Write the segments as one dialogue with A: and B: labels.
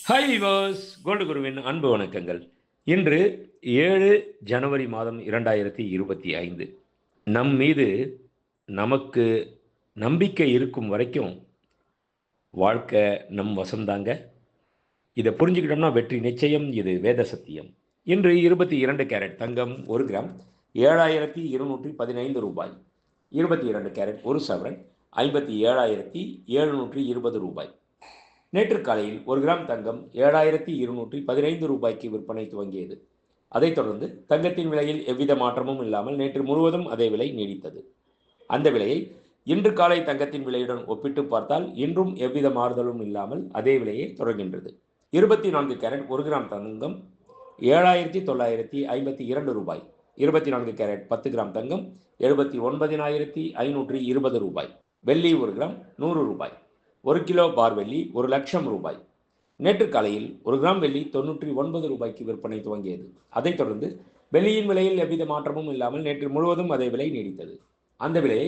A: Hi viewers, gold குருவின் அன்பு வணக்கங்கள். இன்று 7 ஜனவரி மாதம் 2025. நம் மீது நமக்கு நம்பிக்கை இருக்கும் வரைக்கும் வாழ்க்கை நம் வசம்தாங்க. இதை புரிஞ்சுக்கிட்டோம்னா வெற்றி நிச்சயம். இது வேத சத்தியம். இன்று 22 கேரட் தங்கம் 1 கிராம் 7215 ரூபாய். 22 கேரட் 1 சவரன் 57,720 ரூபாய். நேற்று காலையில் 1 கிராம் தங்கம் 7215 ரூபாய்க்கு விற்பனை துவங்கியது. அதைத் தொடர்ந்து தங்கத்தின் விலையில் எவ்வித மாற்றமும் இல்லாமல் நேற்று முழுவதும் அதே விலை நீடித்தது. அந்த விலையை இன்று காலை தங்கத்தின் விலையுடன் ஒப்பிட்டு பார்த்தால் இன்றும் எவ்வித மாறுதலும் இல்லாமல் அதே விலையை தொடர்கின்றது. 24 கேரட் 1 கிராம் தங்கம் 7952 ரூபாய். 24 கேரட் 10 கிராம் தங்கம் 79,520 ரூபாய். வெள்ளி 1 கிராம் 100 ரூபாய். 1 கிலோ பார் வெள்ளி 1,00,000 ரூபாய். நேற்று காலையில் 1 கிராம் வெள்ளி 99 ரூபாய்க்கு விற்பனை துவங்கியது. அதைத் தொடர்ந்து வெள்ளியின் விலையில் எவ்வித மாற்றமும் இல்லாமல் நேற்று முழுவதும் அதே விலை நீடித்தது. அந்த விலையை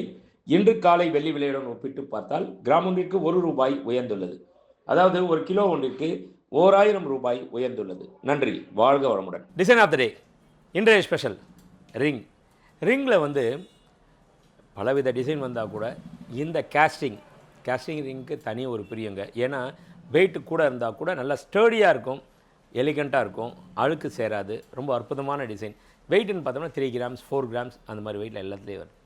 A: இன்று காலை வெள்ளி விலையுடன் ஒப்பிட்டு பார்த்தால் கிராம் ஒன்றிற்கு 1 ரூபாய் உயர்ந்துள்ளது. அதாவது 1 கிலோ ஒன்றிற்கு 1000 ரூபாய் உயர்ந்துள்ளது. நன்றி, வாழ்க வளமுடன். டிசைன் ஆஃப் த டே, இன்றைய ஸ்பெஷல் ரிங். ரிங்கில் பலவித டிசைன் வந்தால் கூட இந்த கேஸ்டிங் ரிங்க்கு தனி ஒரு பிரியங்க. ஏன்னா வெயிட்டு கூட இருந்தால் கூட நல்லா ஸ்டர்டியாக இருக்கும், எலிகண்ட்டாக இருக்கும், அழுக்கு சேராது. ரொம்ப அற்புதமான டிசைன். வெயிட்டுன்னு பார்த்தோம்னா 3 கிராம்ஸ் 4 கிராம்ஸ் அந்த மாதிரி வெயிட்டில் எல்லாத்துலேயும் வரும்.